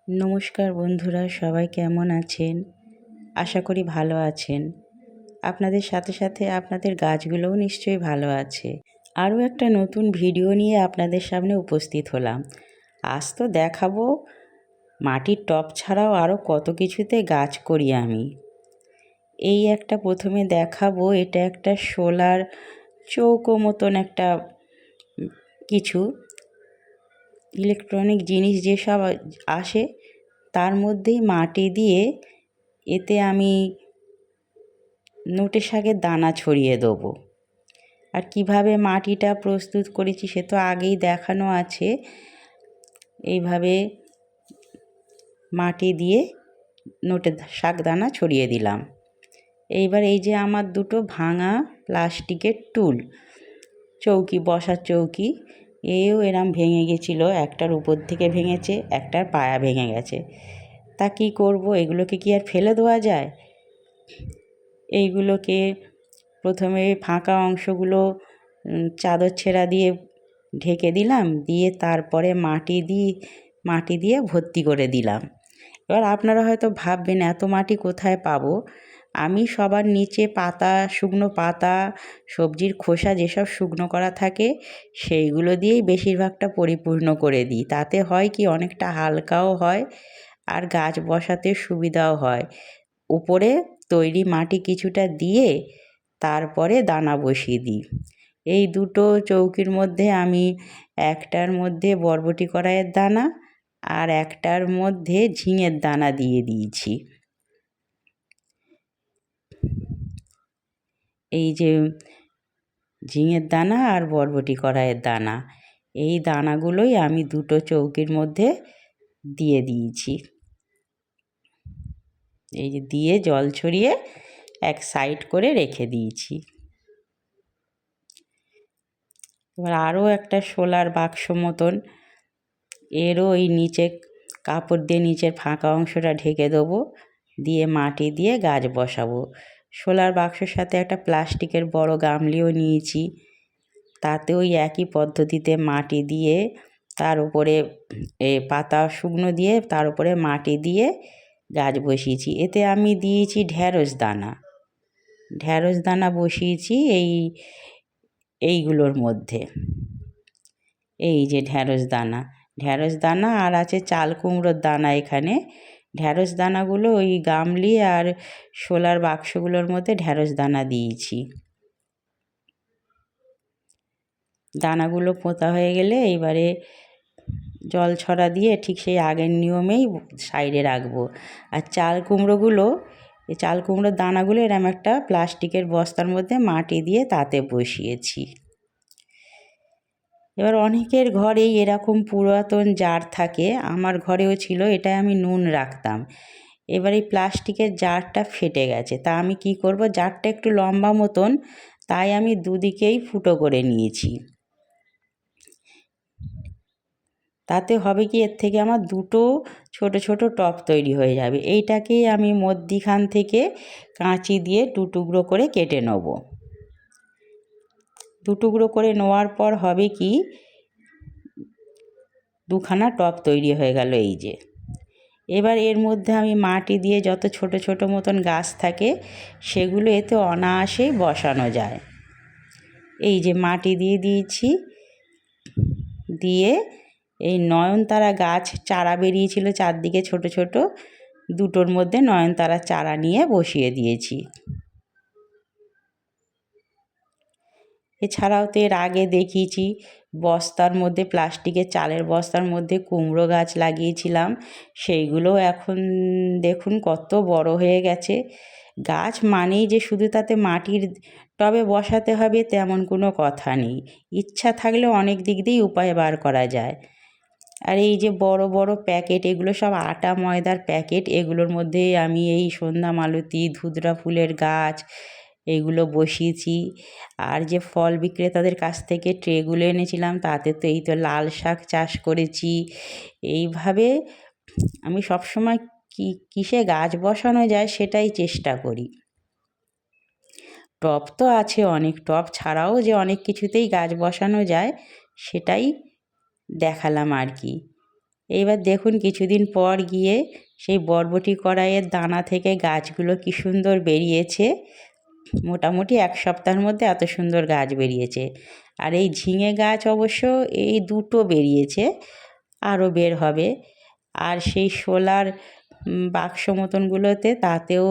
নমস্কার বন্ধুরা, সবাই কেমন আছেন? আশা করি ভালো আছেন। আপনাদের সাথে সাথে আপনাদের গাছগুলোও নিশ্চয়ই ভালো আছে। আরও একটা নতুন ভিডিও নিয়ে আপনাদের সামনে উপস্থিত হলাম। আজ তো দেখাবো মাটির টব ছাড়াও আরও কত কিছুতে গাছ করি আমি। এই একটা প্রথমে দেখাবো, এটা একটা সোলার চৌকো মতন একটা কিছু ইলেকট্রনিক জিনিস যেসব আসে তার মধ্যেই মাটি দিয়ে এতে আমি নোটে শাকের দানা ছড়িয়ে দেবো। আর কিভাবে মাটিটা প্রস্তুত করেছি সে তো আগেই দেখানো আছে। এইভাবে মাটি দিয়ে নোটে শাক দানা ছড়িয়ে দিলাম। এইবার এই যে আমার দুটো ভাঙা প্লাস্টিকের টুল, চৌকি, বসার চৌকি, এও এরম ভেঙে গেছিলো। একটার উপর থেকে ভেঙেছে, একটার পায়া ভেঙে গেছে। তা কী করবো, এগুলোকে কি আর ফেলে দেওয়া যায়? এইগুলোকে প্রথমে ফাঁকা অংশগুলো চাদর ছেঁড়া দিয়ে ঢেকে দিলাম, দিয়ে তারপরে মাটি দিয়ে ভর্তি করে দিলাম। এবার আপনারা হয়তো ভাববেন এত মাটি কোথায় পাবো। আমি সবার নিচে পাতা, শুকনো পাতা, সবজির খোসা যেসব শুকনো করা থাকে সেইগুলো দিয়েই বেশিরভাগটা পরিপূর্ণ করে দিই। তাতে হয় কি, অনেকটা হালকাও হয় আর গাছ বসাতে সুবিধাও হয়। উপরে তৈরি মাটি কিছুটা দিয়ে তারপরে দানা বসিয়ে দিই। এই দুটো চৌকির মধ্যে আমি একটার মধ্যে বরবটি কড়াইয়ের দানা আর একটার মধ্যে ঝিঙের দানা দিয়ে দিয়েছি। এই যে ঝিঙের দানা আর বরবটি কড়াইয়ের দানা, এই দানাগুলোই আমি দুটো চৌকির মধ্যে দিয়ে দিয়েছি। এই যে দিয়ে জল ছড়িয়ে এক সাইড করে রেখে দিয়েছি। এবার আরও একটা শোলার বাক্স মতন, এরও ওই নিচে কাপড় দিয়ে নিচের ফাঁকা অংশটা ঢেকে দেবো, দিয়ে মাটি দিয়ে গাছ বসাবো। শোলার বাক্সের সাথে একটা প্লাস্টিকের বড় গামলিও নিয়েছি, তাতে ওই একই পদ্ধতিতে মাটি দিয়ে তার উপরে পাতা শুকনো দিয়ে তার উপরে মাটি দিয়ে গাছ বসিয়েছি। এতে আমি দিয়েছি ঢ্যাঁড়স দানা বসিয়েছি এইগুলোর মধ্যে। এই যে ঢ্যাঁড়স দানা আর আছে চাল কুমড়োর দানা। এখানে ঢ্যাঁড়স দানাগুলো ওই গামলি আর শোলার বাক্সগুলোর মধ্যে ঢ্যাঁড়স দানা দিয়েছি। দানাগুলো পোঁতা হয়ে গেলে এইবারে জল ছড়া দিয়ে ঠিক সেই আগের নিয়মেই সাইডে রাখবো। আর চাল কুমড়োর দানাগুলো এরম একটা প্লাস্টিকের বস্তার মধ্যে মাটি দিয়ে তাতে বসিয়েছি। এবার অনেকের ঘরেই এরকম পুরাতন জার থাকে, আমার ঘরেও ছিল। এটায় আমি নুন রাখতাম। এবার এই প্লাস্টিকের জারটা ফেটে গেছে, তা আমি কি করব, জারটা একটু লম্বা মতন, তাই আমি দুদিকেই ফুটো করে নিয়েছি। তাতে হবে কি, এর থেকে আমার দুটো ছোট ছোট টব তৈরি হয়ে যাবে। এইটাকেই আমি মধ্যিখান থেকে কাঁচি দিয়ে টুকরো করে কেটে নেব। টুকরো করে নেওয়ার পর হবে কি, দুখানা টব তৈরি হয়ে গেল। এই যে এবার এর মধ্যে আমি মাটি দিয়ে যত ছোট ছোট মতন গাছ থাকে সেগুলো এতে অনায়াসেই বসানো যায়। এই যে মাটি দিয়ে দিয়েছি, দিয়ে এই নয়নতারা গাছ চারা বেরিয়েছিল চারদিকে ছোট ছোট, দুটোর মধ্যে নয়নতারা চারা নিয়ে বসিয়ে দিয়েছি। এছাড়াও তো এর আগে দেখিয়েছি, বস্তার মধ্যে, প্লাস্টিকের চালের বস্তার মধ্যে কুমড়ো গাছ লাগিয়েছিলাম। সেইগুলো এখন দেখুন কত বড় হয়ে গেছে। গাছ মানেই যে শুধু তাতে মাটির টবে বসাতে হবে তেমন কোনো কথা নেই, ইচ্ছা থাকলে অনেক দিক দিয়েই উপায় বার করা যায়। আর এই যে বড় বড় প্যাকেট, এগুলো সব আটা ময়দার প্যাকেট, এগুলোর মধ্যে আমি এই সন্ধ্যা মালতী, ধুতরা ফুলের গাছ এইগুলো বসিয়েছি। আর যে ফল বিক্রেতাদের কাছ থেকে ট্রেগুলো এনেছিলাম তাতে তো এই তো লাল শাক চাষ করেছি। এইভাবে আমি সবসময় কিসে গাছ বসানো যায় সেটাই চেষ্টা করি। টব তো আছে অনেক, টব ছাড়াও যে অনেক কিছুতেই গাছ বসানো যায় সেটাই দেখালাম আর কি। এইবার দেখুন কিছুদিন পর গিয়ে সেই বরবটি কড়াইয়ের দানা থেকে গাছগুলো কি সুন্দর বেরিয়েছে। মোটামুটি 1 সপ্তাহের মধ্যে এত সুন্দর গাছ বেরিয়েছে। আর এই ঝিঙে গাছ অবশ্য এই 2টো বেরিয়েছে, আরও বের হবে। আর সেই শোলার বাক্স মতনগুলোতে তাতেও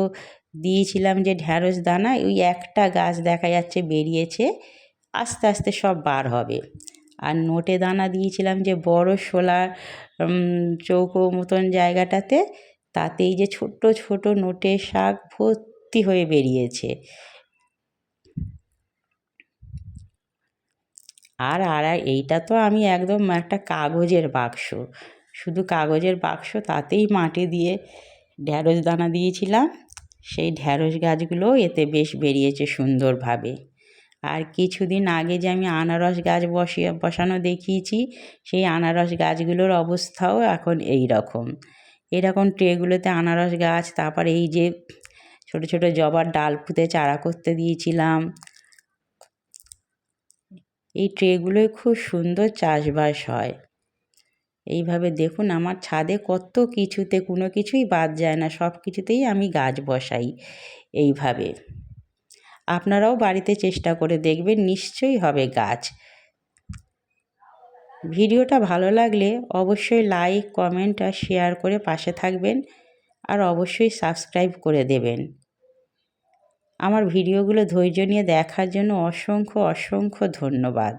দিয়েছিলাম যে ঢ্যাঁড়স দানা, ওই একটা গাছ দেখা যাচ্ছে বেরিয়েছে, আস্তে আস্তে সব বার হবে। আর নোটে দানা দিয়েছিলাম যে বড় শোলার চৌকো মতন জায়গাটাতে, তাতেই যে ছোট্ট ছোট নোটে শাক ভর্তি হয়ে বেরিয়েছে। আর এইটা তো আমি একদম একটা কাগজের বাক্স, শুধু কাগজের বাক্স, তাতেই মাটি দিয়ে ঢ্যাঁড়স দানা দিয়েছিলাম। সেই ঢ্যাঁড়স গাছগুলোও এতে বেশ বেরিয়েছে সুন্দরভাবে। আর কিছুদিন আগে যে আমি আনারস গাছ বসানো দেখিয়েছি, সেই আনারস গাছগুলোর অবস্থাও এখন এই রকম। এরকম ট্রেগুলোতে আনারস গাছ, তারপর এই যে ছোট ছোট জবার ডাল পুঁতে চারা করতে দিয়েছিলাম। এই ট্রেগুলোয় খুব সুন্দর চাষবাস হয়। এইভাবে দেখুন আমার ছাদে কত কিছুতে কোনো কিছুই বাদ যায় না, সব কিছুতেই আমি গাছ বসাই এইভাবে। আপনারাও বাড়িতে চেষ্টা করে দেখবেন, নিশ্চয়ই হবে গাছ। ভিডিওটা ভালো লাগলে অবশ্যই লাইক, কমেন্ট আর শেয়ার করে পাশে থাকবেন, আর অবশ্যই সাবস্ক্রাইব করে দেবেন। আমার ভিডিওগুলো ধৈর্য নিয়ে দেখার জন্য অসংখ্য অসংখ্য ধন্যবাদ।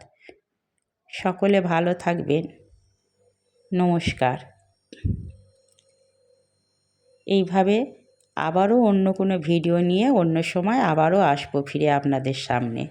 সকলে ভালো থাকবেন। নমস্কার। এইভাবে আবারও অন্য কোনো ভিডিও নিয়ে অন্য সময় আবারও আসবো ফিরে আপনাদের সামনে।